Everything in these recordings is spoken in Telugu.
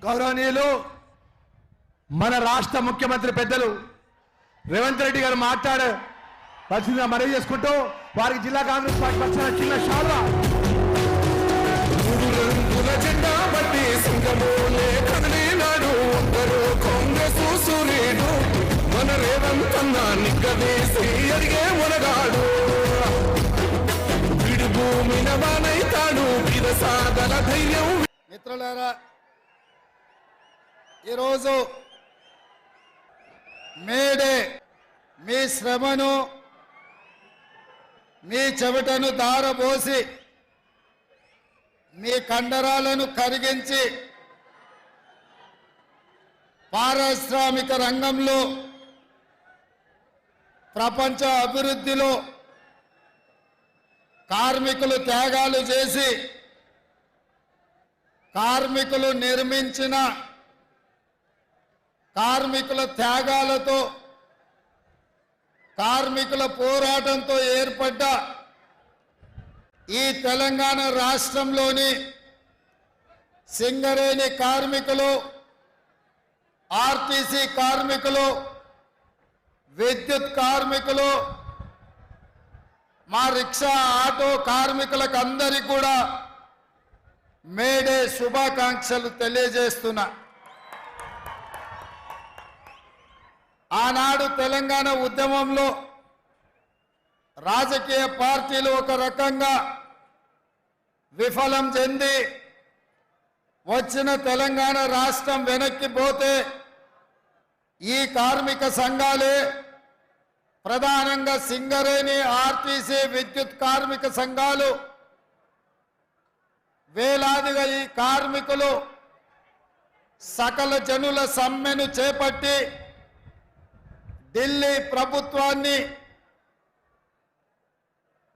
గౌరవనీయులు మన రాష్ట్ర ముఖ్యమంత్రి పెద్దలు రేవంత్ రెడ్డి గారు మాట్లాడవలసిందిగా మనవి చేసుకుంటూ వారికి జిల్లా కాంగ్రెస్ పార్టీ పక్షాన చిన్న షాల్వా జెండా బట్టి సింగమూలే కదిలినాడు అందరూ కాంగ్రెస్ సూర్యుడు మన రేవంత్ అన్న నిగ్గదీసి అడిగే మునగాడు విడు భూమిన వానైతాడు విరసాదల ధైర్యం. మిత్రులారా, ఈరోజు మేడే మీ శ్రమను మీ చెమటను దారబోసి మీ కండరాలను కరిగించి పారిశ్రామిక రంగంలో ప్రపంచ అభివృద్ధిలో కార్మికులు త్యాగాలు చేసి కార్మికులు నిర్మించిన కార్మికుల త్యాగాలతో కార్మికుల పోరాటంతో ఏర్పడ్డ ఈ తెలంగాణ రాష్ట్రంలోని సింగరేణి కార్మికులు, ఆర్టీసీ కార్మికులు, విద్యుత్ కార్మికులు, మా రిక్షా ఆటో కార్మికులకు అందరికీ కూడా మేడే శుభాకాంక్షలు తెలియజేస్తున్నా. ఆనాడు తెలంగాణ ఉద్యమంలో రాజకీయ పార్టీలు ఒక రకంగా విఫలం చెంది వచ్చిన తెలంగాణ రాష్ట్రం వెనక్కి పోతే ఈ కార్మిక సంఘాలే ప్రధానంగా సింగరేణి, ఆర్టీసీ, విద్యుత్ కార్మిక సంఘాలు వేలాదిగా ఈ కార్మికులు సకల జనుల సమ్మెను చేపట్టి ఢిల్లీ ప్రభుత్వాన్ని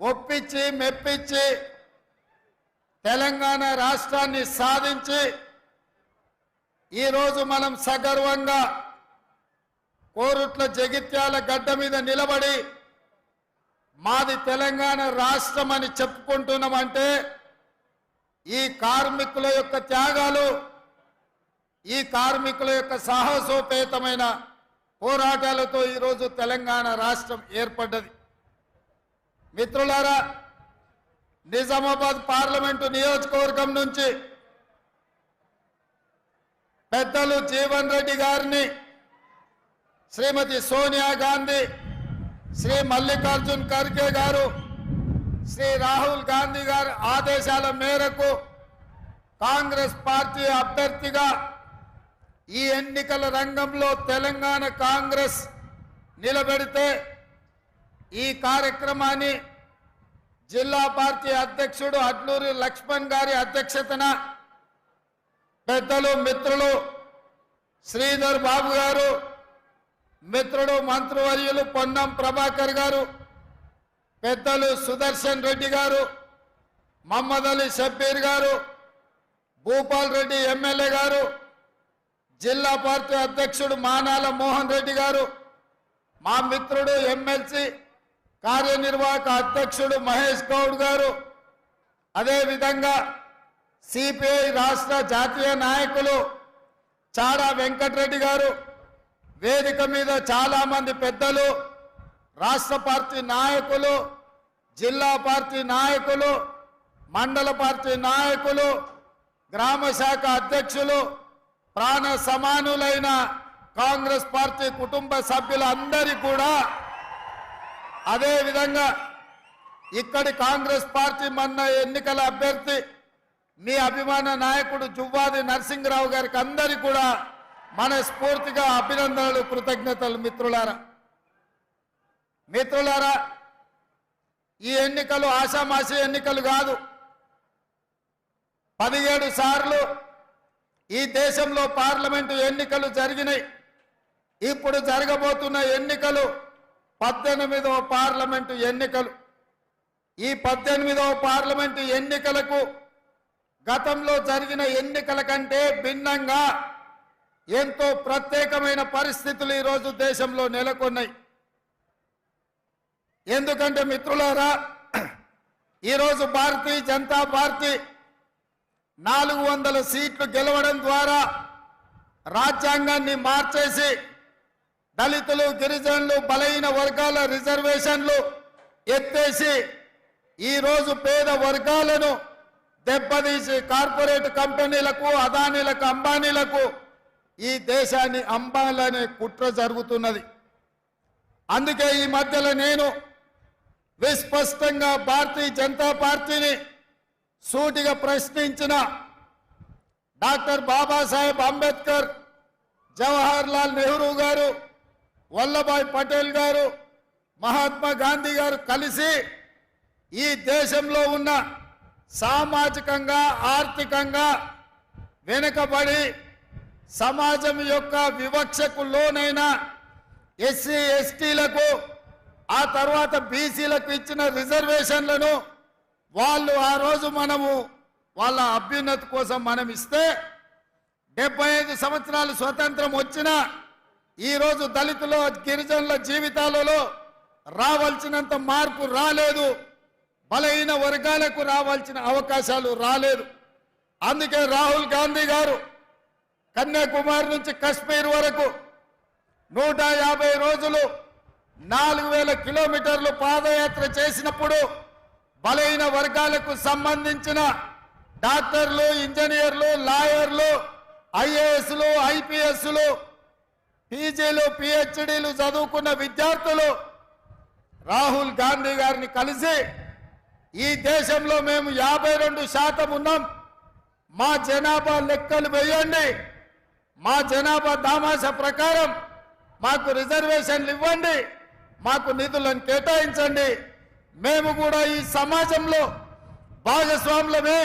ఒప్పించి మెప్పించి తెలంగాణ రాష్ట్రాన్ని సాధించి ఈరోజు మనం సగర్వంగా కోరుట్ల జగిత్యాల గడ్డ మీద నిలబడి మాది తెలంగాణ రాష్ట్రం అని చెప్పుకుంటున్నామంటే ఈ కార్మికుల యొక్క త్యాగాలు, ఈ కార్మికుల యొక్క సాహసోపేతమైన పోరాటాలతో ఈరోజు తెలంగాణ రాష్ట్రం ఏర్పడ్డది. మిత్రులారా, నిజామాబాద్ పార్లమెంటు నియోజకవర్గం నుంచి పెద్దలు జీవన్ రెడ్డి గారిని, శ్రీమతి సోనియా గాంధీ, శ్రీ మల్లికార్జున్ ఖర్గే గారు, శ్రీ రాహుల్ గాంధీ గారి ఆదేశాల మేరకు కాంగ్రెస్ పార్టీ అభ్యర్థిగా ఈ ఎన్నికల రంగంలో తెలంగాణ కాంగ్రెస్ నిలబెడితే ఈ కార్యక్రమాన్ని జిల్లా పార్టీ అధ్యక్షుడు అడ్లూరి లక్ష్మణ్ గారి అధ్యక్షతన పెద్దలు మిత్రులు శ్రీధర్ బాబు గారు, మిత్రుడు మంత్రివర్యులు పొన్నం ప్రభాకర్ గారు, పెద్దలు సుదర్శన్ రెడ్డి గారు, మహమ్మద్ అలీ షబ్బీర్ గారు, భూపాల్ రెడ్డి ఎమ్మెల్యే గారు, జిల్లా పార్టీ అధ్యక్షుడు మానాల మోహన్ రెడ్డి గారు, మా మిత్రుడు ఎమ్మెల్సీ కార్యనిర్వాహక అధ్యక్షుడు మహేష్ గౌడ్ గారు, అదేవిధంగా సిపిఐ రాష్ట్ర జాతీయ నాయకులు చాడా వెంకటరెడ్డి గారు, వేదిక మీద చాలా మంది పెద్దలు, రాష్ట్ర పార్టీ నాయకులు, జిల్లా పార్టీ నాయకులు, మండల పార్టీ నాయకులు, గ్రామ శాఖ అధ్యక్షులు, ప్రాణ సమానులైన కాంగ్రెస్ పార్టీ కుటుంబ సభ్యులందరి కూడా, అదేవిధంగా ఇక్కడి కాంగ్రెస్ పార్టీ మొన్న ఎన్నికల అభ్యర్థి మీ అభిమాన నాయకుడు జువ్వాది నరసింహరావు గారికి అందరికీ కూడా మనస్ఫూర్తిగా అభినందనలు, కృతజ్ఞతలు. మిత్రులారా, ఈ ఎన్నికలు ఆషామాషి ఎన్నికలు కాదు. 17 సార్లు ఈ దేశంలో పార్లమెంటు ఎన్నికలు జరిగినాయి. ఇప్పుడు జరగబోతున్న ఎన్నికలు 18వ పార్లమెంటు ఎన్నికలు. ఈ 18వ పార్లమెంటు ఎన్నికలకు గతంలో జరిగిన ఎన్నికల కంటే భిన్నంగా ఎంతో ప్రత్యేకమైన పరిస్థితులు ఈరోజు దేశంలో నెలకొన్నాయి. ఎందుకంటే మిత్రులారా, ఈరోజు భారతీయ జనతా పార్టీ 400 సీట్లు గెలవడం ద్వారా రాజ్యాంగాన్ని మార్చేసి దళితులు గిరిజనులు బలహీన వర్గాల రిజర్వేషన్లు ఎత్తేసి ఈరోజు పేద వర్గాలను దెబ్బతీసి కార్పొరేట్ కంపెనీలకు అదానీలకు అంబానీలకు ఈ దేశాన్ని అంబాలనే కుట్ర జరుగుతున్నది. అందుకే ఈ మధ్యలో నేను విస్పష్టంగా భారతీయ జనతా పార్టీని సూటిగా ప్రశ్నించిన డాక్టర్ బాబాసాహెబ్ అంబేద్కర్, జవహర్ లాల్ నెహ్రూ గారు, వల్లభాయ్ పటేల్ గారు, మహాత్మా గాంధీ గారు కలిసి ఈ దేశంలో ఉన్న సామాజికంగా ఆర్థికంగా వెనుకబడి సమాజం యొక్క వివక్షకు లోనైన ఎస్సీ ఎస్టీలకు ఆ తర్వాత బీసీలకు ఇచ్చిన రిజర్వేషన్లను వాళ్ళు ఆ రోజు మనము వాళ్ళ అభ్యున్నతి కోసం మనం ఇస్తే 75 సంవత్సరాలు స్వతంత్రం వచ్చినా ఈరోజు దళితుల గిరిజనుల జీవితాలలో రావాల్సినంత మార్పు రాలేదు. బలహీన వర్గాలకు రావాల్సిన అవకాశాలు రాలేదు. అందుకే రాహుల్ గాంధీ గారు కన్యాకుమారి నుంచి కశ్మీర్ వరకు 150 రోజులు 4000 కిలోమీటర్లు పాదయాత్ర చేసినప్పుడు బలహీన వర్గాలకు సంబంధించిన డాక్టర్లు, ఇంజనీర్లు, లాయర్లు, ఐఏఎస్లు, ఐపీఎస్లు, పీజీలు, పిహెచ్డీలు చదువుకున్న విద్యార్థులు రాహుల్ గాంధీ గారిని కలిసి ఈ దేశంలో మేము 52% ఉన్నాం, మా జనాభా లెక్కలు వేయండి, మా జనాభా దామాష ప్రకారం మాకు రిజర్వేషన్లు ఇవ్వండి, మాకు నిధులను కేటాయించండి, మేము కూడా ఈ సమాజంలో భాగస్వాములమే,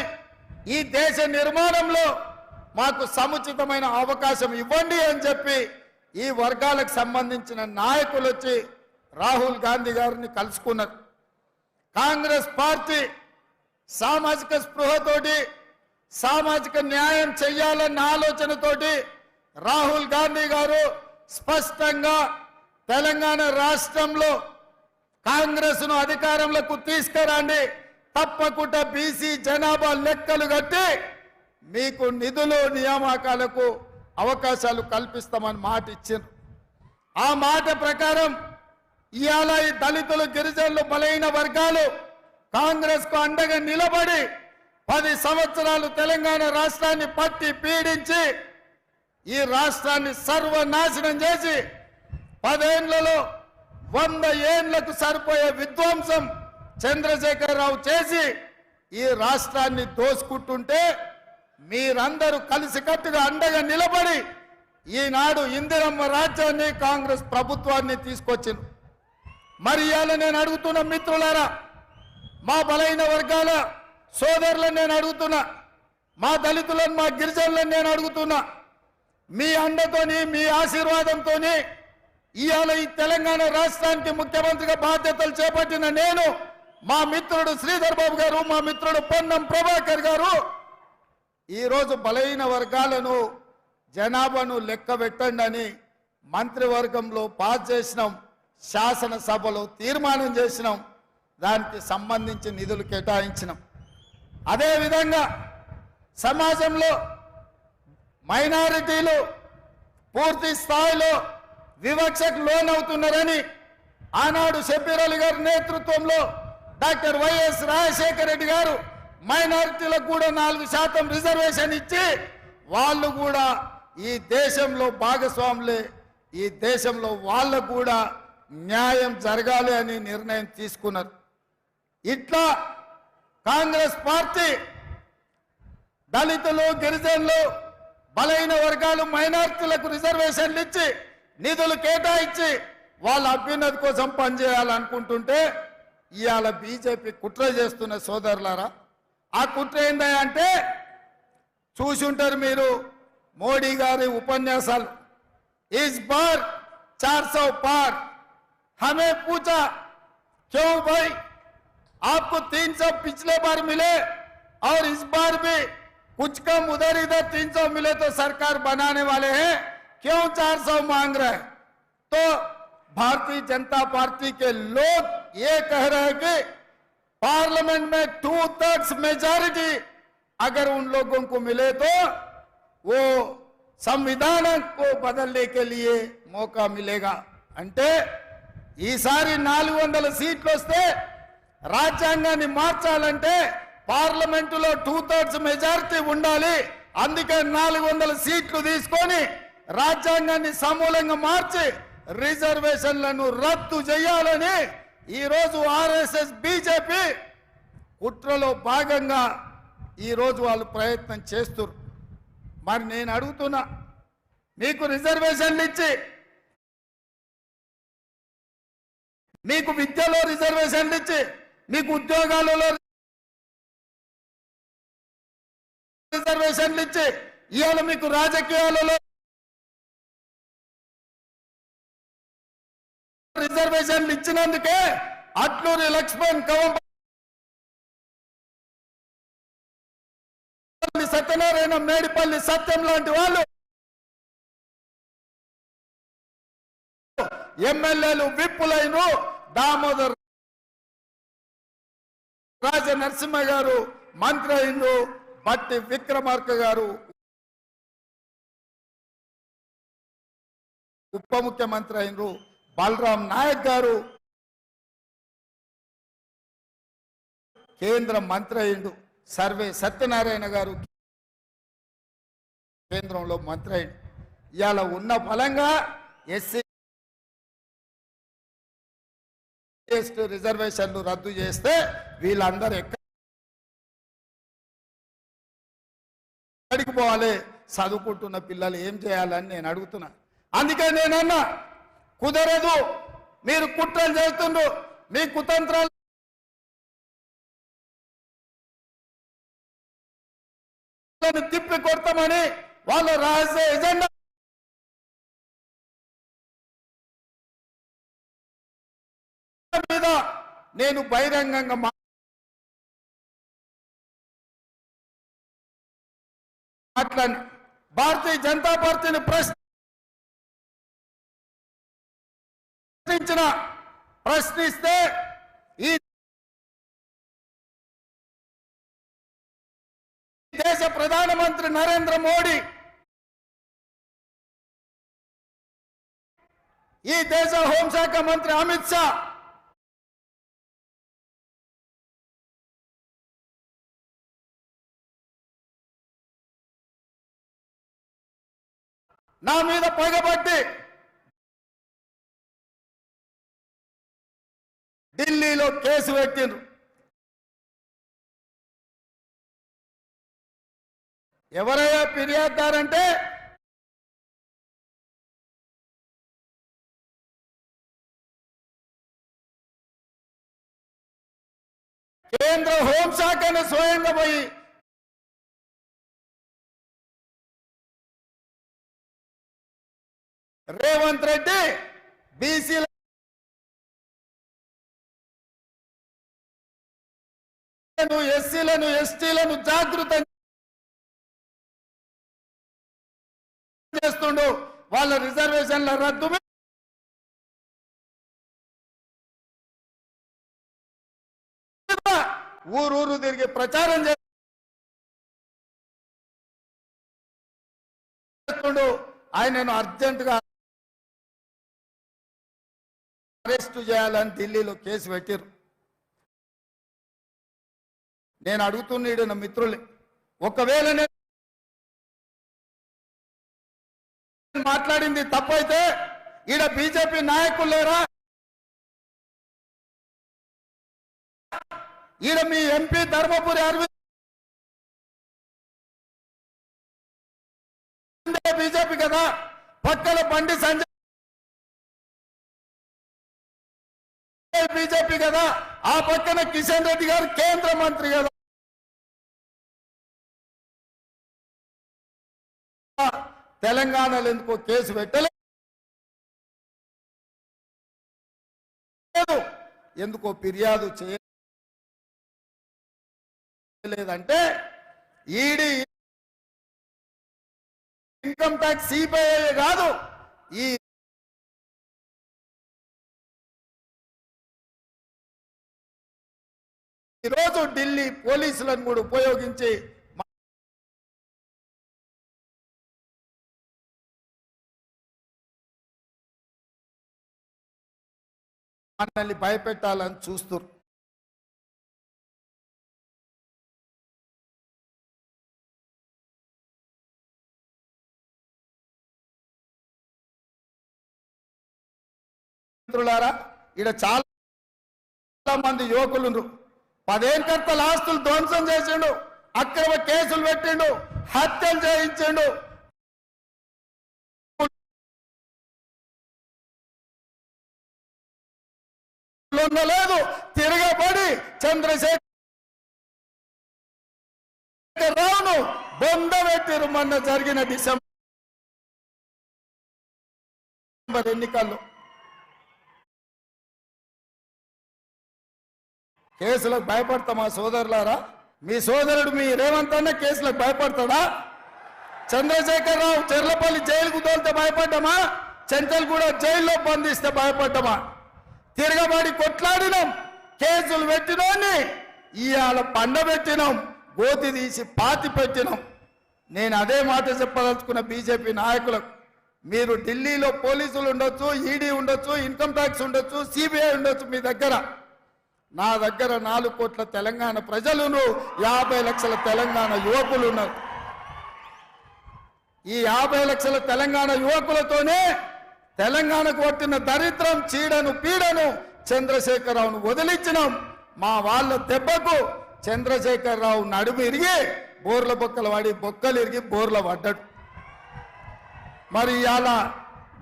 ఈ దేశ నిర్మాణంలో మాకు సముచితమైన అవకాశం ఇవ్వండి అని చెప్పి ఈ వర్గాలకు సంబంధించిన నాయకులు వచ్చి రాహుల్ గాంధీ గారిని కలుసుకున్నారు. కాంగ్రెస్ పార్టీ సామాజిక స్పృహతోటి సామాజిక న్యాయం చెయ్యాలన్న ఆలోచనతోటి రాహుల్ గాంధీ గారు స్పష్టంగా తెలంగాణ రాష్ట్రంలో కాంగ్రెస్ ను అధికారంలోకి తీసుకురండి, తప్పకుండా బీసీ జనాభా లెక్కలు కట్టి మీకు నిధులు నియామకాలకు అవకాశాలు కల్పిస్తామని మాట ఇచ్చారు. ఆ మాట ప్రకారం ఇవాళ ఈ దళితులు గిరిజనులు బలహీన వర్గాలు కాంగ్రెస్ కు అండగా నిలబడి 10 సంవత్సరాలు తెలంగాణ రాష్ట్రాన్ని పట్టి పీడించి ఈ రాష్ట్రాన్ని సర్వనాశనం చేసి 10 ఏళ్లలో 100 ఏళ్లకు సరిపోయే విధ్వంసం చంద్రశేఖరరావు చేసి ఈ రాష్ట్రాన్ని దోసుకుంటుంటే మీరందరూ కలిసికట్టుగా అండగా నిలబడి ఈనాడు ఇందిరమ్మ రాజ్యాన్ని కాంగ్రెస్ ప్రభుత్వాన్ని తీసుకొచ్చింది. మరి ఇవాళ నేను అడుగుతున్న మిత్రులారా, మా బలహీన వర్గాల సోదరులను నేను అడుగుతున్నా, మా దళితులను మా గిరిజనులను నేను అడుగుతున్నా, మీ అండతోని మీ ఆశీర్వాదంతోని ఇవాళ ఈ తెలంగాణ రాష్ట్రానికి ముఖ్యమంత్రిగా బాధ్యతలు చేపట్టిన నేను, మా మిత్రుడు శ్రీధర్ బాబు గారు, మా మిత్రుడు పొన్నం ప్రభాకర్ గారు ఈరోజు బలహీన వర్గాలను జనాభాను లెక్క పెట్టండి అని మంత్రివర్గంలో పాస్ చేసినాం, శాసనసభలో తీర్మానం చేసినాం, దానికి సంబంధించి నిధులు కేటాయించినాం. అదేవిధంగా సమాజంలో మైనారిటీలు పూర్తి స్థాయిలో వివక్షకు లోనవుతున్నారని ఆనాడు షబ్బీర్ అలీ గారి నేతృత్వంలో డాక్టర్ వైఎస్ రాజశేఖర రెడ్డి గారు మైనారిటీలకు కూడా 4% రిజర్వేషన్ ఇచ్చి వాళ్ళు కూడా ఈ దేశంలో భాగస్వాములే, ఈ దేశంలో వాళ్ళకు కూడా న్యాయం జరగాలి అని నిర్ణయం తీసుకున్నారు. ఇట్లా కాంగ్రెస్ పార్టీ దళితులు గిరిజనులు బలహీన వర్గాలు మైనారిటీలకు రిజర్వేషన్లు ఇచ్చి నిధులు కేటాయించి వాళ్ళ అభ్యున్నతి కోసం పనిచేయాలనుకుంటుంటే ఇవాళ బీజేపీ కుట్ర చేస్తున్న సోదరులారా, ఆ కుట్ర ఏంటంటే చూసి ఉంటారు మీరు మోడీ గారి ఉపన్యాసాలు. इस बार 400 पार, हमें पूछा क्यों भाई आपको 300 पिछले बार मिले और इस बार भी कुछ कम उधर इधर 300 मिले तो सरकार बनाने वाले हैं, क्यों 400 मांग रहे हैं? तो भारतीय जनता पार्टी के लोग ये कह रहे हैं कि पार्लियामेंट में 2/3 मेजॉरिटी अगर उन लोगों को मिले तो वो संविधान को बदलने के लिए मौका मिलेगा అంటే ఈసారి 400 సీట్లు వస్తే రాజ్యాంగాన్ని మార్చాలంటే పార్లమెంటులో 2/3 మెజారిటీ ఉండాలి. అందుకే 400 సీట్లు తీసుకొని రాజ్యాంగాన్ని సమూలంగా మార్చి రిజర్వేషన్లను రద్దు చేయాలని ఈ రోజు ఆర్ఎస్ఎస్ బీజేపీ కుట్రలో భాగంగా ఈ రోజు వాళ్ళు ప్రయత్నం చేస్తున్నారు. మరి నేను అడుగుతున్నా, మీకు రిజర్వేషన్లు ఇచ్చి మీకు విద్యలో రిజర్వేషన్లు ఇచ్చి మీకు ఉద్యోగాలలో రిజర్వేషన్లు ఇచ్చి ఇవాళ మీకు రాజకీయాలలో రిజర్వేషన్లు ఇచ్చినందుకే అట్లూరి లక్ష్మణ్ కవంపల్లి సత్యనారాయణ మేడిపల్లి సత్యం లాంటి వాళ్ళు ఎమ్మెల్యేలు విప్పులైన దామోదర్ రాజ నరసింహ గారు మంత్రి అయిన బట్టి విక్రమార్క గారు ఉప ముఖ్యమంత్రి అయిన బలరాం నాయక్ గారు కేంద్ర మంత్రి అయిండు. సర్వే సత్యనారాయణ గారు కేంద్రంలో మంత్రి అయిండు. ఇవాళ ఉన్న ఫలంగా ఎస్సీ ఎస్టీ రిజర్వేషన్లు రద్దు చేస్తే వీళ్ళందరూ ఎక్కడికి పోవాలి? చదువుకుంటున్న పిల్లలు ఏం చేయాలని నేను అడుగుతున్నా. అందుకే నేనన్నా కుదరదు, మీరు కుట్రలు చేస్తుండ్రు, మీ కుతంత్రాలు తిప్పి కొడతామని వాళ్ళ రాజే ఎజెండా మీద నేను బహిరంగంగా మాట్లాడిన భారతీయ జనతా పార్టీని ప్రశ్నిస్తే ఈ దేశ ప్రధానమంత్రి నరేంద్ర మోడీ, ఈ దేశ హోంశాఖ మంత్రి అమిత్ షా నా మీద పగబట్టి ఢిల్లీలో కేసు పెట్టిండ్రు. ఎవరయ్యా ఫిర్యాదుదారంటే కేంద్ర హోంశాఖను స్వయంగా పోయి రేవంత్ రెడ్డి బీసీలను ఎస్సీలను ఎస్టీలను జాగృతం చేస్తుండు. వాళ్ళ రిజర్వేషన్ల రద్దు ఊరూరు తిరిగి ప్రచారం చేస్తుండు. ఆయనను అర్జెంటుగా అరెస్టు చేయాలని ఢిల్లీలో కేసు పెట్టారు. నేను అడుగుతున్నాడు నా మిత్రులు, ఒకవేళ నేను మాట్లాడింది తప్పైతే ఈడ బీజేపీ నాయకులు లేరా? ఈడ మీ ఎంపీ ధర్మపురి అరవింద్ బీజేపీ కదా, పక్కన బండి సంజయ్ బీజేపీ కదా, ఆ పక్కన కిషన్ రెడ్డి గారు కేంద్ర మంత్రి కదా. తెలంగాణలో ఎందుకో కేసు పెట్టలేదు, ఎందుకో ఫిర్యాదు చేయలేదంటే ఈడీ ఇన్కమ్ ట్యాక్స్ సిబిఐ కాదు, ఈరోజు ఢిల్లీ పోలీసులను కూడా ఉపయోగించి మనల్ని భయపెట్టాలని చూస్తారు. మిత్రులారా, ఇక్కడ చాలా మంది యువకులు 10 ఏళ్ళ క్రితం ఆస్తులు ధ్వంసం చేసిండు, అక్రమ కేసులు పెట్టిండు, హత్యలు చేయించిండు. లేదు తిరగబడి చంద్రశేఖర్ రావును బొందబెట్టిరు మొన్న జరిగిన డిసెంబర్ ఎన్నికల్లో. కేసులకు భయపడతామా సోదరులారా? మీ సోదరుడు మీ రేవంత్ అన్న కేసులకు భయపడతాడా? చంద్రశేఖర్ రావు చెర్లపల్లి జైలుకు తోలితే భయపడ్డామా? చెంచల్గూడ జైల్లో బంధిస్తే భయపడ్డామా? తిరగబడి కొట్లాడినాం, కేసులు పెట్టినోని ఇవాళ పండబెట్టినాం, గోతి తీసి పాతి పెట్టినాం. నేను అదే మాట చెప్పదలుచుకున్న బీజేపీ నాయకులకు, మీరు ఢిల్లీలో పోలీసులు ఉండొచ్చు, ఈడీ ఉండొచ్చు, ఇన్కమ్ ట్యాక్స్ ఉండొచ్చు, సిబిఐ ఉండొచ్చు మీ దగ్గర. నా దగ్గర 4 కోట్ల తెలంగాణ ప్రజలను, 50 లక్షల తెలంగాణ యువకులు ఉన్నారు. ఈ 50 లక్షల తెలంగాణ యువకులతోనే తెలంగాణకు పట్టిన దరిద్రం, చీడను పీడను చంద్రశేఖరరావును వదిలించినాం. మా వాళ్ళ దెబ్బకు చంద్రశేఖరరావు నడుము ఇరిగి బోర్ల బొక్కలు వాడి బొక్కలు ఇరిగి బోర్ల పడ్డాడు. మరి ఇవాళ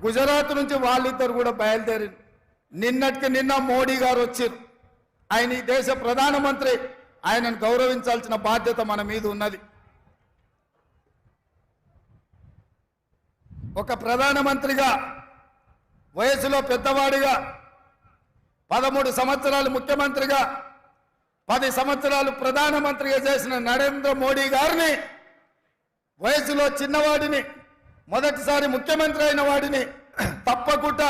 గుజరాత్ నుంచి వాళ్ళిద్దరు కూడా బయలుదేరి నిన్నటికి నిన్న మోడీ గారు వచ్చారు. ఆయన ఈ దేశ ప్రధానమంత్రి, ఆయనను గౌరవించాల్సిన బాధ్యత మన మీద ఉన్నది. ఒక ప్రధానమంత్రిగా, వయసులో పెద్దవాడిగా, 13 సంవత్సరాలు ముఖ్యమంత్రిగా, 10 సంవత్సరాలు ప్రధానమంత్రిగా చేసిన నరేంద్ర మోడీ గారిని, వయసులో చిన్నవాడిని, మొదటిసారి ముఖ్యమంత్రి అయిన వాడిని తప్పకుండా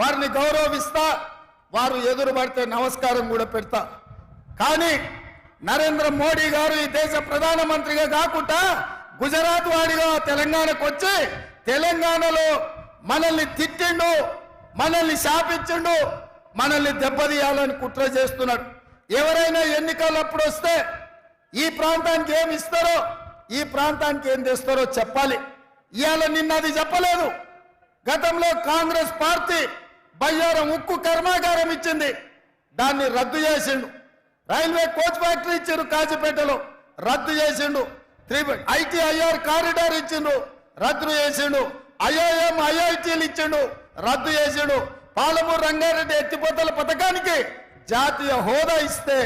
వారిని గౌరవిస్తా, వారు ఎదురు పడితే నమస్కారం కూడా పెడతా. కానీ నరేంద్ర మోడీ గారు ఈ దేశ ప్రధానమంత్రిగా కాకుండా గుజరాత్ వాడిగా తెలంగాణకు వచ్చి తెలంగాణలో మనల్ని తిట్టిండు, మనల్ని శాపించిండు, మనల్ని దెబ్బతీయాలని కుట్ర చేస్తున్నాడు. ఎవరైనా ఎన్నికలప్పుడు వస్తే ఈ ప్రాంతానికి ఏమి ఇస్తారో, ఈ ప్రాంతానికి ఏం తెస్తారో చెప్పాలి. ఇవాళ నిన్న అది చెప్పలేదు. గతంలో కాంగ్రెస్ పార్టీ బయ్యారం ఉక్కు కర్మాగారం ఇచ్చింది, దాన్ని రద్దు చేసిండు. రైల్వే కోచ్ ఫ్యాక్టరీ ఇచ్చిండు కాజీపేటలో, రద్దు చేసిండు. ITIR కారిడార్ ఇచ్చిండు, రద్దు చేసిండు. IIM IITలు ఇచ్చిండు, రద్దు చేసిండు. పాలమూరు రంగారెడ్డి ఎత్తిపోతల పథకానికి జాతీయ హోదా ఇస్తే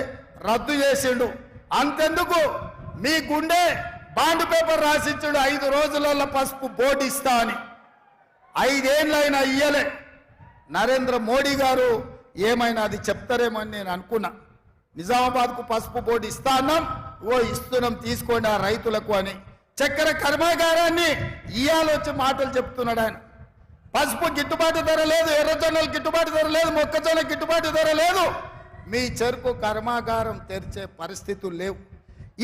రద్దు చేసిండు. అంతెందుకు, మీ గుండె బాండ్ పేపర్ రాసిచ్చాడు, 5 రోజులలో పసుపు బోర్డు ఇస్తా అని. 5 ఏళ్ళైనా ఇయ్యలే. నరేంద్ర మోడీ గారు ఏమైనా అది చెప్తారేమని నేను అనుకున్నా. నిజామాబాద్కు పసుపు బోర్డు ఇస్తా అన్నాం, ఇస్తున్నాం తీసుకోండి ఆ రైతులకు అని. చక్కెర కర్మాగారాన్ని ఇయ్యాలొచ్చి మాటలు చెప్తున్నాడు ఆయన. పసుపు గిట్టుబాటు ధర లేదు, ఎర్రజొన్నలు గిట్టుబాటు ధర లేదు, మొక్కజొన్న గిట్టుబాటు ధర లేదు. మీ చెరుకు కర్మాగారం తెరిచే పరిస్థితులు లేవు.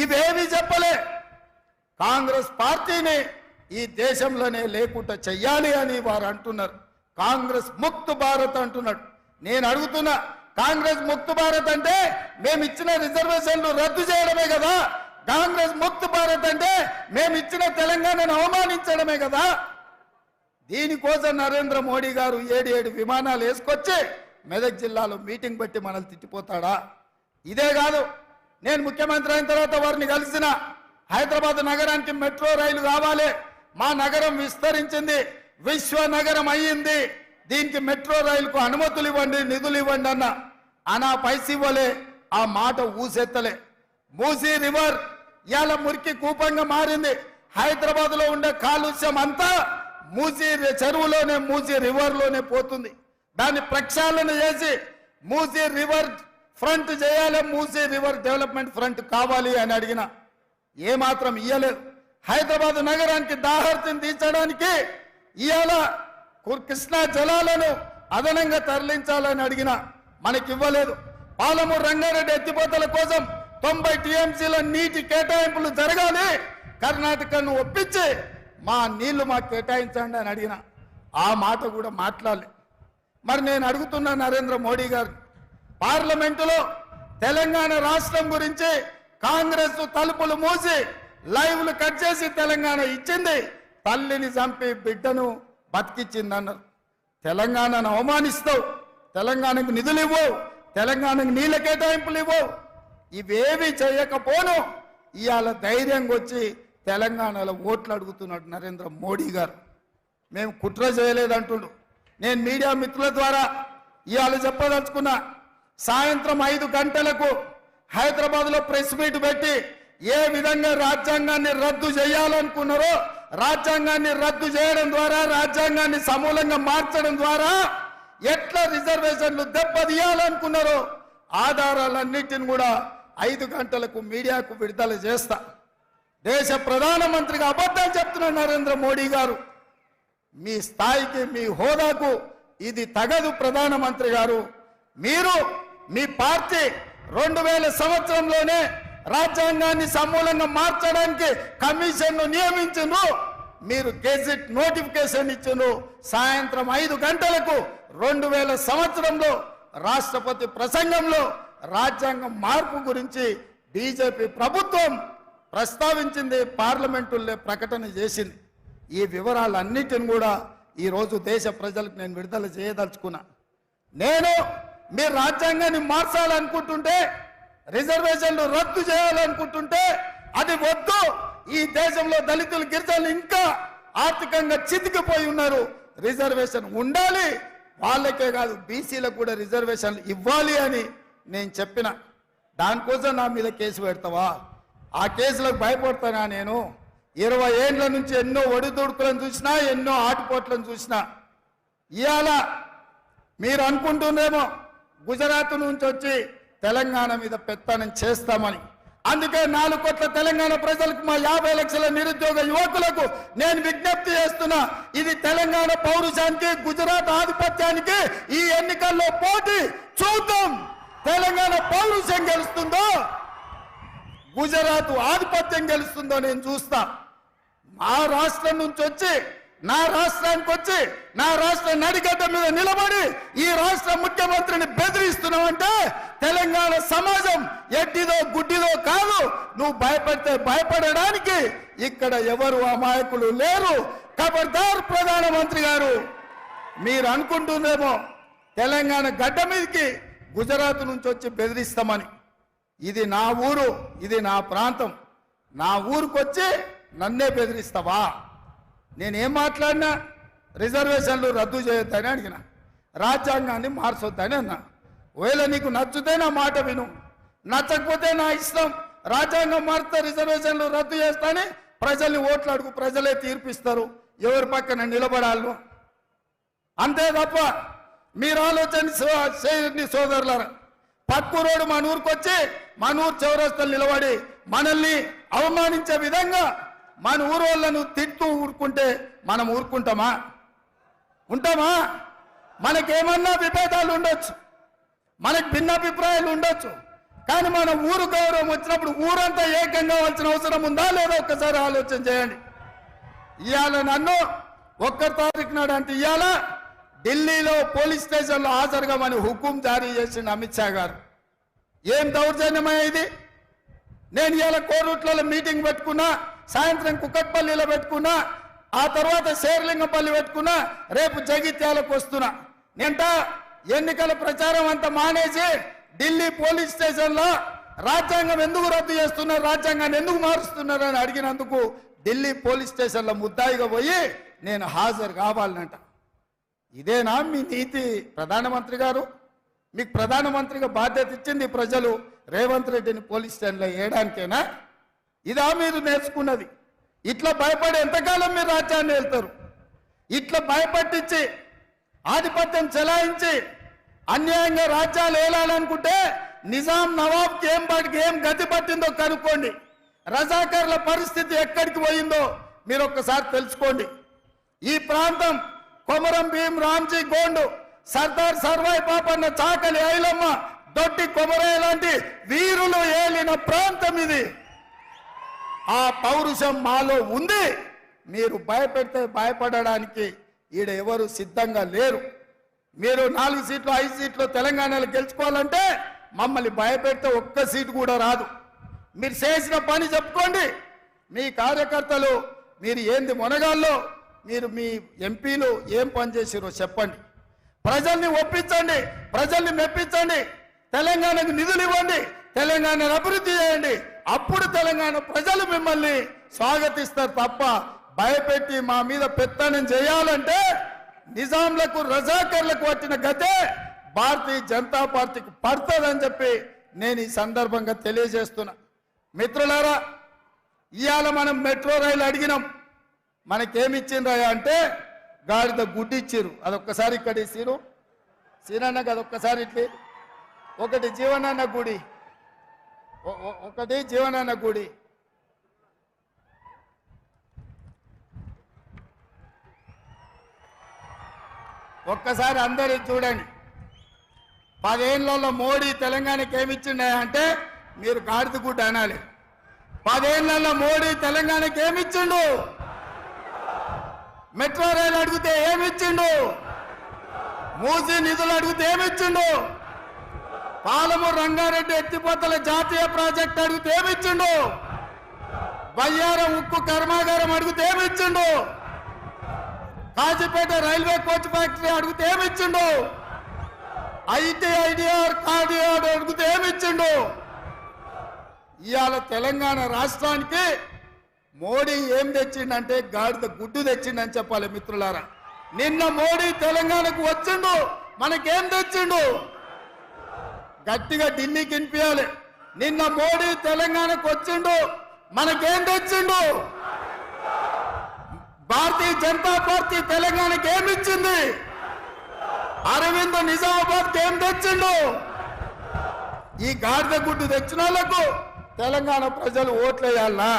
ఇవేమీ చెప్పలే. కాంగ్రెస్ పార్టీని ఈ దేశంలోనే లేకుండా చెయ్యాలి అని వారు అంటున్నారు. కాంగ్రెస్ ముక్త్ భారత్ అంటున్నాడు. నేను అడుగుతున్నా, కాంగ్రెస్ ముక్త్ భారత్ అంటే మేము ఇచ్చిన రిజర్వేషన్లు రద్దు చేయడమే కదా? కాంగ్రెస్ ముక్త్ భారత్ అంటే మేము ఇచ్చిన తెలంగాణను అవమానించడమే కదా? దీనికోసం నరేంద్ర మోడీ గారు 7 విమానాలు వేసుకొచ్చి మెదక్ జిల్లాలో మీటింగ్ పెట్టి మనల్ని తిట్టిపోతాడా? ఇదే కాదు, నేను ముఖ్యమంత్రి అయిన తర్వాత వారిని కలిసిన, హైదరాబాద్ నగరానికి మెట్రో రైలు కావాలి, మా నగరం విస్తరించింది, విశ్వ నగరం అయ్యింది, దీనికి మెట్రో రైలుకు అనుమతులు ఇవ్వండి, నిధులు ఇవ్వండి అన్న పైసలు ఇవ్వలే, ఆ మాట ఊసెత్తలే. మూసీ రివర్ ఇవాళ మురికి కూపంగా మారింది. హైదరాబాద్ లో ఉండే కాలుష్యం అంతా మూసీ చెరువులోనే, మూసీ రివర్ లోనే పోతుంది. దాన్ని ప్రక్షాళన చేసి మూసీ రివర్ ఫ్రంట్ చేయాలి, మూసీ రివర్ డెవలప్మెంట్ ఫ్రంట్ కావాలి అని అడిగిన, ఏమాత్రం ఇయ్యలేదు. హైదరాబాద్ నగరానికి దాహర్తిని తీర్చడానికి ఇవాళ కృష్ణా జలాలను అదనంగా తరలించాలని అడిగిన, మనకి ఇవ్వలేదు. పాలమూరు రంగారెడ్డి ఎత్తిపోతల కోసం 90 TMCల నీటి కేటాయింపులు జరగాలి, కర్ణాటకను ఒప్పించి మా నీళ్లు మాకు కేటాయించండి అని అడిగిన, ఆ మాట కూడా మాట్లాడలే. మరి నేను అడుగుతున్నా నరేంద్ర మోడీ గారు, పార్లమెంటులో తెలంగాణ రాష్ట్రం గురించి కాంగ్రెస్ తలుపులు మూసి లైవ్లు కట్ చేసి తెలంగాణ ఇచ్చింది, తల్లిని చంపి బిడ్డను బతికిచ్చిందన్నారు. తెలంగాణను అవమానిస్తావు, తెలంగాణకు నిధులు ఇవ్వవు, తెలంగాణకు నీళ్ళ కేటాయింపులు ఇవ్వవు, ఇవేవి చేయకపోను ఇవాళ ధైర్యంగా వచ్చి తెలంగాణలో ఓట్లు అడుగుతున్నాడు నరేంద్ర మోడీ గారు. మేము కుట్ర చేయలేదంటుండు. నేను మీడియా మిత్రుల ద్వారా ఇవాళ చెప్పదలుచుకున్నా, సాయంత్రం 5 గంటలకు హైదరాబాద్లో ప్రెస్ మీట్ పెట్టి ఏ విధంగా రాజ్యాంగాన్ని రద్దు చేయాలనుకున్నారో, రాజ్యాంగాన్ని రద్దు చేయడం ద్వారా, రాజ్యాంగాన్ని సమూలంగా మార్చడం ద్వారా ఎట్లా రిజర్వేషన్లు దెబ్బతీయాలనుకున్నారో ఆధారాలన్నిటిని కూడా 5 గంటలకు మీడియాకు విడుదల చేస్తా. దేశ ప్రధానమంత్రిగా అబద్ధాలు చెప్తున్నారు నరేంద్ర మోడీ గారు. మీ స్థాయికి, మీ హోదాకు ఇది తగదు. ప్రధానమంత్రి గారు, మీరు మీ పార్టీ 2000 సంవత్సరంలోనే రాజ్యాంగాన్ని సమూలంగా మార్చడానికి కమిషన్ను నియమించను, మీరు గెజిట్ నోటిఫికేషన్ ఇచ్చును. సాయంత్రం 5 గంటలకు 2000 సంవత్సరంలో రాష్ట్రపతి ప్రసంగంలో రాజ్యాంగం మార్పు గురించి బీజేపీ ప్రభుత్వం ప్రస్తావించింది, పార్లమెంటుల్లో ప్రకటన చేసింది. ఈ వివరాలన్నిటిని కూడా ఈరోజు దేశ ప్రజలకు నేను విడుదల చేయదలుచుకున్నా. నేను మీరు రాజ్యాంగాన్ని మార్చాలనుకుంటుంటే, రిజర్వేషన్లు రద్దు చేయాలనుకుంటుంటే అది వద్దు. ఈ దేశంలో దళితులు, గిరిజనులు ఇంకా ఆర్థికంగా చితికిపోయి ఉన్నారు. రిజర్వేషన్ ఉండాలి, వాళ్ళకే కాదు బీసీలకు కూడా రిజర్వేషన్లు ఇవ్వాలి అని నేను చెప్పిన. దానికోసం నా మీద కేసు పెడతావా? ఆ కేసులకు భయపడతానా? నేను 20 ఏళ్ల నుంచి ఎన్నో ఒడిదుడుకులను చూసినా, ఎన్నో ఆటుపోట్లను చూసినా. ఇవాళ మీరు అనుకుంటుందేమో గుజరాత్ నుంచి వచ్చి తెలంగాణ మీద పెత్తనం చేస్తామని. అందుకే 4 కోట్ల తెలంగాణ ప్రజలకు, మా 50 లక్షల నిరుద్యోగ యువకులకు నేను విజ్ఞప్తి చేస్తున్నా, ఇది తెలంగాణ పౌరుషానికి, గుజరాత్ ఆధిపత్యానికి ఈ ఎన్నికల్లో పోటీ. చూద్దాం తెలంగాణ పౌరుషం గెలుస్తుందో, గుజరాత్ ఆధిపత్యం గెలుస్తుందో నేను చూస్తా. మా రాష్ట్రం నుంచి వచ్చి, నా రాష్ట్రానికి వచ్చి, నా రాష్ట్ర నడిగడ్డ మీద నిలబడి ఈ రాష్ట్ర ముఖ్యమంత్రిని బెదిరిస్తున్నావంటే తెలంగాణ సమాజం ఎట్టిదో గుడ్డిదో కాదు. నువ్వు భయపడితే భయపడడానికి ఇక్కడ ఎవరు అమాయకులు లేరు. ఖబర్దార్ ప్రధానమంత్రి గారు, మీరు అనుకుంటుందేమో తెలంగాణ గడ్డ మీదకి గుజరాత్ నుంచి వచ్చి బెదిరిస్తామని. ఇది నా ఊరు, ఇది నా ప్రాంతం. నా ఊరికి వచ్చి నన్నే బెదిరిస్తావా? నేనేం మాట్లాడినా రిజర్వేషన్లు రద్దు చేయొద్దని అడిగిన, రాజ్యాంగాన్ని మార్చొద్దని అన్నా. ఒకవేళ నీకు నచ్చితే నా మాట విను, నచ్చకపోతే నా ఇష్టం. రాజ్యాంగం మారితే రిజర్వేషన్లు రద్దు చేస్తానని ప్రజల్ని ఓట్లు అడుగు, ప్రజలే తీర్పిస్తారు ఎవరి పక్కన నిలబడాలను. అంతే తప్ప మీరు ఆలోచన చేయండి సోదరులారా. పక్కూరోడు మన ఊరికి వచ్చి మన ఊరు చౌరస్తలు నిలబడి మనల్ని అవమానించే విధంగా మన ఊరు వాళ్ళను తిట్టు ఊరుకుంటే మనం ఊరుకుంటామా? ఉంటామా? మనకేమన్నా విభేదాలు ఉండొచ్చు, మనకు భిన్నాభిప్రాయాలు ఉండొచ్చు, కానీ మన ఊరు గౌరవం వచ్చినప్పుడు ఊరంతా ఏకంగా కావాల్సిన అవసరం ఉందా లేదా ఒక్కసారి ఆలోచన చేయండి. ఇవాళ నన్ను 1 తారీఖు నాడు అంటే ఇవాళ ఢిల్లీలో పోలీస్ స్టేషన్లో హాజరుగామని హుకుం జారీ చేసిండు అమిత్ షా గారు. ఏం దౌర్జన్యమయ్యా ఇది? నేను ఇవాళ కోరుట్లలో మీటింగ్ పెట్టుకున్నా, సాయంత్రం కుక్కట్పల్లిలో పెట్టుకున్నా, ఆ తర్వాత శేర్లింగంపల్లి పెట్టుకున్నా, రేపు జగిత్యాలకు వస్తున్నా. నేంట ఎన్నికల ప్రచారం అంతా మానేసి ఢిల్లీ పోలీస్ స్టేషన్లో రాజ్యాంగం ఎందుకు రద్దు చేస్తున్నారు, రాజ్యాంగాన్ని ఎందుకు మారుస్తున్నారు అని అడిగినందుకు ఢిల్లీ పోలీస్ స్టేషన్లో ముద్దాయిగా పోయి నేను హాజరు కావాలనంట. ఇదేనా మీ నీతి ప్రధానమంత్రి గారు? మీకు ప్రధానమంత్రిగా బాధ్యత ఇచ్చింది ప్రజలు రేవంత్ రెడ్డిని పోలీస్ స్టేషన్లో వేయడానికేనా? ఇదా మీరు నేర్చుకున్నది? ఇట్లా భయపడి ఎంతకాలం మీరు రాజ్యాన్ని వెళ్తారు? ఇట్లా భయపట్టించి ఆధిపత్యం చెలాయించి అన్యాయంగా రాజ్యాలు ఏలాలనుకుంటే నిజాం నవాబ్కి ఏం గతి పట్టిందో కనుక్కోండి. రజాకర్ల పరిస్థితి ఎక్కడికి పోయిందో మీరు ఒక్కసారి తెలుసుకోండి. ఈ ప్రాంతం కొమరం భీం రామ్జీ గోండు, సర్దార్ సర్వాయి పాపన్న, చాకలి ఐలమ్మ, దొడ్డి కొమరయ్య లాంటి వీరులు ఏలిన ప్రాంతం ఇది. ఆ పౌరుషం మాలో ఉంది. మీరు భయపెడితే భయపడడానికి ఈడ ఎవరు సిద్ధంగా లేరు. మీరు 4 సీట్లు 5 సీట్లు తెలంగాణలో గెలుచుకోవాలంటే మమ్మల్ని భయపెడితే ఒక్క సీటు కూడా రాదు. మీరు చేసిన పని చెప్పుకోండి. మీ కార్యకర్తలు మీరు ఏంది మొనగాల్లో మీరు మీ ఎంపీలు ఏం పని చేసిరో చెప్పండి. ప్రజల్ని ఒప్పించండి, ప్రజల్ని మెప్పించండి, తెలంగాణకు నిధులు ఇవ్వండి, తెలంగాణను అభివృద్ధి చేయండి. అప్పుడు తెలంగాణ ప్రజలు మిమ్మల్ని స్వాగతిస్తారు తప్ప భయపెట్టి మా మీద పెత్తనం చేయాలంటే నిజాంలకు రజాకర్లకు వచ్చిన గతే భారతీయ జనతా పార్టీకి పడుతుందని చెప్పి నేను ఈ సందర్భంగా తెలియజేస్తున్నా. మిత్రులారా, ఇవాళ మనం మెట్రో రైలు అడిగినాం. మనకేమిచ్చిండ్రా అంటే గాడిద గుడ్డి ఇచ్చిర్రు. అదొక్కసారి ఇక్కడ ఇచ్చిర్రు. సీనన్నకు అదొక్కసారి ఇట్లే ఒకటి జీవనాన్న గుడి, ఒకటి జీవనాన్న గుడి. ఒక్కసారి అందరూ చూడండి. 10 ఏళ్లలో మోడీ తెలంగాణకి ఏమిచ్చిండే అంటే మీరు గాడిద గుడ్డ అనాలి. 10 ఏళ్లలో మోడీ తెలంగాణకి ఏమిచ్చిండు? మెట్రో రైలు అడిగితే ఏమిచ్చిండు? మూసీ నిధులు అడిగితే ఏమిచ్చిండు? పాలమూరు రంగారెడ్డి ఎత్తిపోతల జాతీయ ప్రాజెక్ట్ అడిగితే ఏమిచ్చిండు? బయ్యారం ఉక్కు కర్మాగారం అడిగితే ఏమిచ్చిండు? కాజీపేట రైల్వే కోచ్ ఫ్యాక్టరీ అడిగితే ఏమిచ్చిండు? ఐటీఐడిఆర్ కార్డిఆర్ అడిగితే ఏమిచ్చిండు? ఇవాళ తెలంగాణ రాష్ట్రానికి మోడీ ఏం తెచ్చిండంటే గాడిద గుడ్డు తెచ్చిండని చెప్పాలి. మిత్రులారా, నిన్న మోడీ తెలంగాణకు వచ్చిండు, మనకేం తెచ్చిండు? గట్టిగా ఢిల్లీకి వినిపించాలి. నిన్న మోడీ తెలంగాణకు వచ్చిండు, మనకేం తెచ్చిండు? భారతీయ జనతా పార్టీ తెలంగాణకి ఏమిచ్చింది? అరవింద్ నిజామాబాద్కి ఏం తెచ్చిండు? ఈ గాడిద గుడ్డు తెచ్చిన వాళ్ళకు తెలంగాణ ప్రజలు ఓట్లేయాలనా?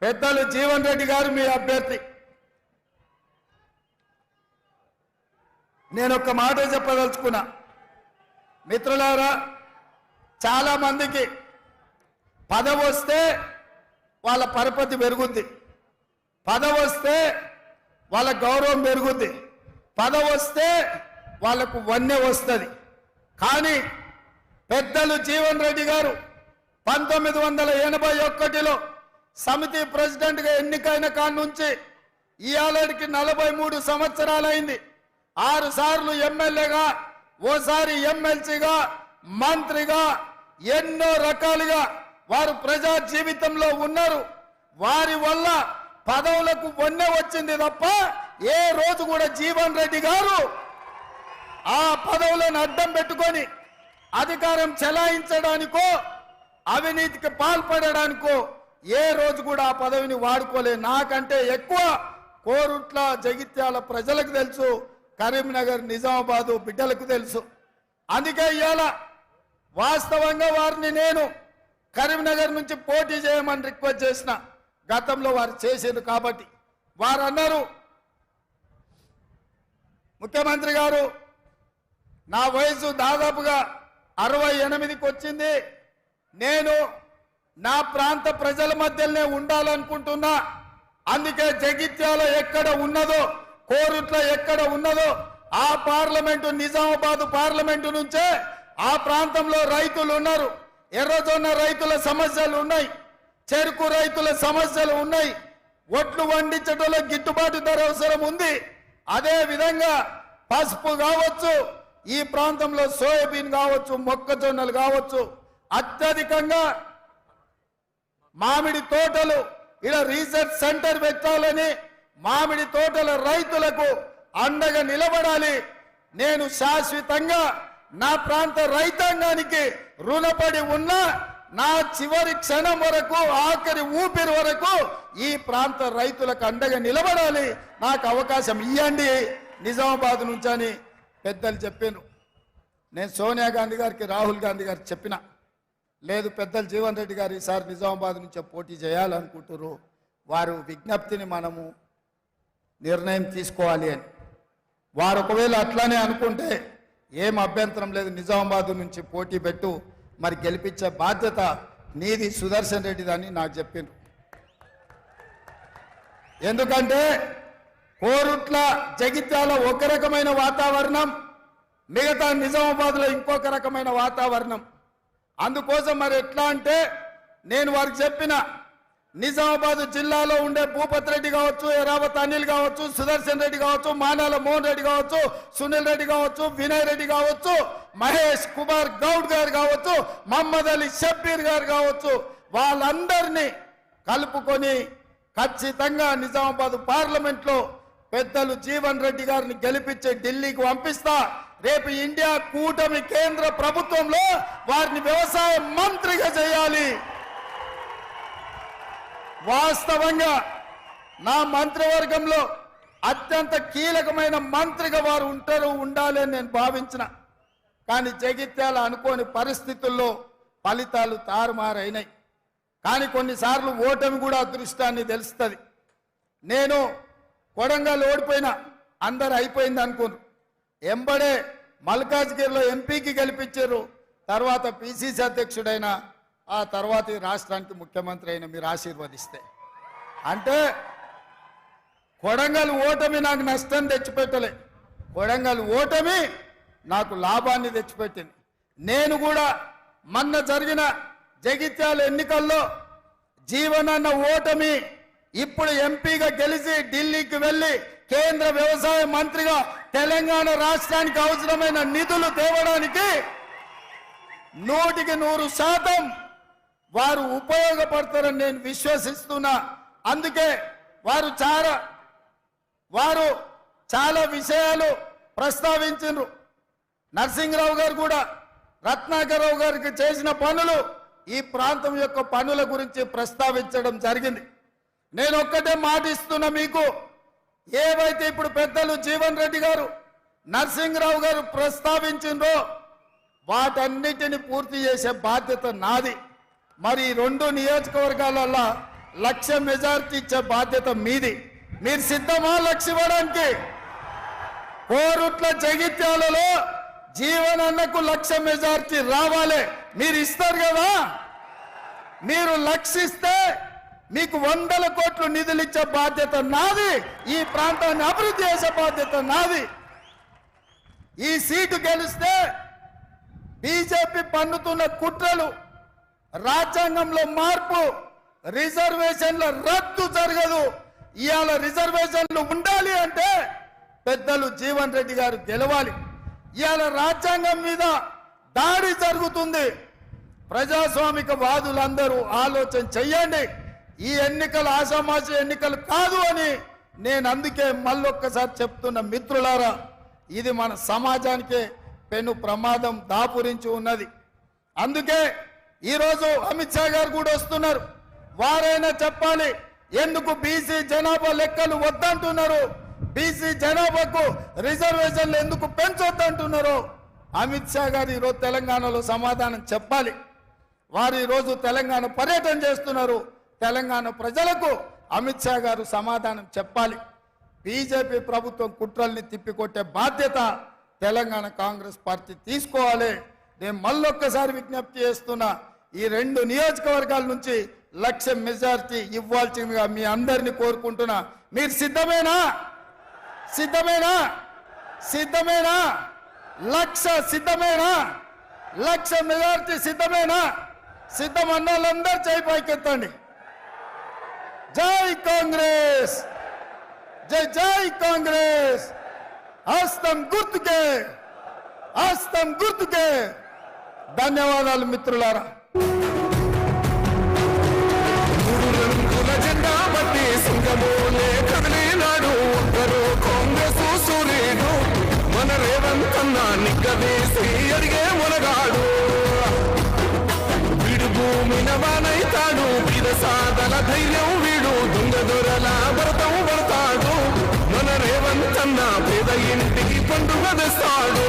పెద్దలు జీవన్ రెడ్డి గారు మీ అభ్యర్థి. నేను ఒక మాట చెప్పదలుచుకున్నా. మిత్రులారా, చాలా మందికి పదవి వస్తే వాళ్ళ పరపతి పెరుగుద్ది, పదవి వస్తే వాళ్ళ గౌరవం పెరుగుద్ది, పదవి వస్తే వాళ్ళకు వన్నె వస్తుంది. కానీ పెద్దలు జీవన్ రెడ్డి గారు 1981లో సమితి ప్రెసిడెంట్గా ఎన్నికైన కాడి నుంచి ఇవాళకి 43 సంవత్సరాలైంది. 6 సార్లు ఎమ్మెల్యేగా, ఓసారి ఎమ్మెల్సీగా, మంత్రిగా ఎన్నో రకాలుగా వారు ప్రజా జీవితంలో ఉన్నారు. వారి వల్ల పదవులకు వన్నె వచ్చింది తప్ప ఏ రోజు కూడా జీవన్ రెడ్డి గారు ఆ పదవులను అడ్డం పెట్టుకొని అధికారం చెలాయించడానికో అవినీతికి పాల్పడడానికో ఏ రోజు కూడా ఆ పదవిని వాడుకోలే. నాకంటే ఎక్కువ కోరుట్ల జగిత్యాల ప్రజలకు తెలుసు, కరీంనగర్ నిజామాబాదు బిడ్డలకు తెలుసు. అందుకే ఇవాళ వాస్తవంగా వారిని నేను కరీంనగర్ నుంచి పోటీ చేయమని రిక్వెస్ట్ చేసిన. గతంలో వారు చేశారు కాబట్టి వారు అన్నారు, ముఖ్యమంత్రి గారు నా వయసు దాదాపుగా 68కి వచ్చింది, నేను నా ప్రాంత ప్రజల మధ్యలోనే ఉండాలనుకుంటున్నా. అందుకే జగిత్యాల ఎక్కడ ఉన్నదో, కోరుట్ల ఎక్కడ ఉన్నదో ఆ పార్లమెంటు నిజామాబాద్ పార్లమెంటు నుంచే ఆ ప్రాంతంలో రైతులు ఉన్నారు. ఎర్రజొన్న రైతుల సమస్యలు ఉన్నాయి, చెరుకు రైతుల సమస్యలు ఉన్నాయి, ఒట్లు వండించడంలో గిట్టుబాటు ధర అవసరం ఉంది. అదే విధంగా పసుపు కావచ్చు, ఈ ప్రాంతంలో సోయాబీన్ కావచ్చు, మొక్కజొన్నలు కావచ్చు, అత్యధికంగా మామిడి తోటలు ఇలా రీసెర్చ్ సెంటర్ పెట్టాలని మామిడి తోటల రైతులకు అండగా నిలబడాలి. నేను శాశ్వతంగా నా ప్రాంత రైతాంగానికి రుణపడి ఉన్న నా చివరి క్షణం వరకు, ఆఖరి ఊపిరి వరకు ఈ ప్రాంత రైతులకు అండగా నిలబడాలి. నాకు అవకాశం ఇవ్వండి నిజామాబాద్ నుంచి అని పెద్దలు చెప్పాను. నేను సోనియా గాంధీ గారికి, రాహుల్ గాంధీ గారికి చెప్పిన, లేదు పెద్దలు జీవన్ రెడ్డి గారు ఈసారి నిజామాబాద్ నుంచే పోటీ చేయాలనుకుంటున్నారు, వారు విజ్ఞప్తిని మనము నిర్ణయం తీసుకోవాలి అని. వారు ఒకవేళ అట్లానే అనుకుంటే ఏం అభ్యంతరం లేదు, నిజామాబాద్ నుంచి పోటీ పెట్టు, మరి గెలిపించే బాధ్యత నీది సుదర్శన్ రెడ్డిదని నాకు చెప్పిండ్రు. ఎందుకంటే కోరుట్ల జగిత్యాల ఒక రకమైన వాతావరణం, మిగతా నిజామాబాద్లో ఇంకొక రకమైన వాతావరణం. అందుకోసం మరి ఎట్లా అంటే నేను వారికి చెప్పిన నిజామాబాద్ జిల్లాలో ఉండే భూపత్ రెడ్డి కావచ్చు, ఎరావత్ అనిల్ కావచ్చు, సుదర్శన్ రెడ్డి కావచ్చు, మానాల మోహన్ రెడ్డి కావచ్చు, సునీల్ రెడ్డి కావచ్చు, వినయ్ రెడ్డి కావచ్చు, మహేష్ కుమార్ గౌడ్ గారు కావచ్చు, మహమ్మద్ అలీ షబ్బీర్ గారు కావచ్చు, వాళ్ళందరినీ కలుపుకొని ఖచ్చితంగా నిజామాబాద్ పార్లమెంట్లో పెద్దలు జీవన్ రెడ్డి గారిని గెలిపించి ఢిల్లీకి పంపిస్తా. రేపు ఇండియా కూటమి కేంద్ర ప్రభుత్వంలో వారిని వ్యవసాయ మంత్రిగా చేయాలి. వాస్తవంగా నా మంత్రివర్గంలో అత్యంత కీలకమైన మంత్రిగా వారు ఉండాలి అని నేను భావించిన. కానీ జగిత్యాల అనుకోని పరిస్థితుల్లో ఫలితాలు తారుమారైనాయి. కానీ కొన్నిసార్లు ఓటమి కూడా అదృష్టాన్ని తెలుస్తుంది. నేను కొడంగల్ ఓడిపోయినా అందరు అయిపోయింది అనుకున్నారు. ఎంబడే మల్కాజ్గిరిలో ఎంపీకి గెలిపించారు. తర్వాత పిసిసి అధ్యక్షుడైన ఆ తర్వాత ఈ రాష్ట్రానికి ముఖ్యమంత్రి అయిన మీరు ఆశీర్వదిస్తే అంటే కొడంగల్ ఓటమి నాకు నష్టం తెచ్చిపెట్టలే, కొడంగల్ ఓటమి నాకు లాభాన్ని తెచ్చిపెట్టింది. నేను కూడా మొన్న జరిగిన జగిత్యాల ఎన్నికల్లో జీవనన్న ఓటమి ఇప్పుడు ఎంపీగా గెలిచి ఢిల్లీకి వెళ్ళి కేంద్ర వ్యవసాయ మంత్రిగా తెలంగాణ రాష్ట్రానికి అవసరమైన నిధులు తేవడానికి 100% వారు ఉపయోగపడతారని నేను విశ్వసిస్తున్నా. అందుకే వారు చాలా విషయాలు ప్రస్తావించారు. నరసింహరావు గారు కూడా రత్నాకరరావు గారికి చేసిన పనులు ఈ ప్రాంతం యొక్క పనుల గురించి ప్రస్తావించడం జరిగింది. నేను ఒక్కటే మాటిస్తున్నా మీకు, ఏవైతే ఇప్పుడు పెద్దలు జీవన్ రెడ్డి గారు నరసింహరావు గారు ప్రస్తావించిందో వాటన్నిటిని పూర్తి చేసే బాధ్యత నాది. మరి 2 నియోజకవర్గాలలో 1,00,000 మెజార్టీ ఇచ్చే బాధ్యత మీది. మీరు సిద్ధమా 1,00,000 ఇవ్వడానికి? కోరుట్ల జగిత్యాలలో జీవనన్నకు 1,00,000 మెజార్టీ రావాలి. మీరు ఇస్తారు కదా? మీరు 1,00,000 ఇస్తే మీకు 100 కోట్లు నిధులు ఇచ్చే బాధ్యత నాది. ఈ ప్రాంతాన్ని అభివృద్ధి చేసే బాధ్యత నాది. ఈ సీటు గెలిస్తే బీజేపీ పన్నుతున్న కుట్రలు, రాజ్యాంగంలో మార్పు, రిజర్వేషన్ల రద్దు జరగదు. ఇవాళ రిజర్వేషన్లు ఉండాలి అంటే పెద్దలు జీవన్ రెడ్డి గారు గెలవాలి. ఇవాళ రాజ్యాంగం మీద దాడి జరుగుతుంది. ప్రజాస్వామిక వాదులందరూ ఆలోచన చెయ్యండి. ఈ ఎన్నికలు ఆషామాషి ఎన్నికలు కాదు అని నేను అందుకే మళ్ళొక్కసారి చెప్తున్న మిత్రులారా, ఇది మన సమాజానికే పెను ప్రమాదం దాపురించి ఉన్నది. అందుకే ఈరోజు అమిత్ షా గారు కూడా వస్తున్నారు. వారైనా చెప్పాలి ఎందుకు బీసీ జనాభా లెక్కలు వద్దంటున్నారు, బీసీ జనాభాకు రిజర్వేషన్లు ఎందుకు పెంచొద్దంటున్నారు. అమిత్ షా గారు ఈరోజు తెలంగాణలో సమాధానం చెప్పాలి. వారు ఈరోజు తెలంగాణ పర్యటన చేస్తున్నారు. తెలంగాణ ప్రజలకు అమిత్ షా గారు సమాధానం చెప్పాలి. బీజేపీ ప్రభుత్వం కుట్రల్ని తిప్పికొట్టే బాధ్యత తెలంగాణ కాంగ్రెస్ పార్టీ తీసుకోవాలి. నేను మళ్ళొక్కసారి విజ్ఞప్తి చేస్తున్నా, ఈ 2 నియోజకవర్గాల నుంచి 1,00,000 మెజార్టీ ఇవ్వాల్సిందిగా మీ అందరినీ కోరుకుంటున్నా. మీరు సిద్ధమేనా? 1,00,000 సిద్ధమేనా? 1,00,000 మెజార్టీ సిద్ధమేనా? సిద్ధమన్న వాళ్ళందరూ చేయి పైకెత్తండి. జై కాంగ్రెస్, జై జై కాంగ్రెస్. హస్తం గుర్తుకే. ధన్యవాదాలు మిత్రులారా. 3 రంగుల జెండా బట్టి సింగమోలే కదిలినాడు ఒక్కరు కాంగ్రెస్ సూర్యుడు. మన రేవంత్ అన్న నిగ్గదీసి అడిగే మొనగాడు. వీడు భూమిన వానైతాడు, సాధన ధైర్యం వీడు, దొంగ దొరల భరతం పడతాడు. మన రేవంత్ అన్న పేద ఇంటికి పండుగ తెస్తాడు.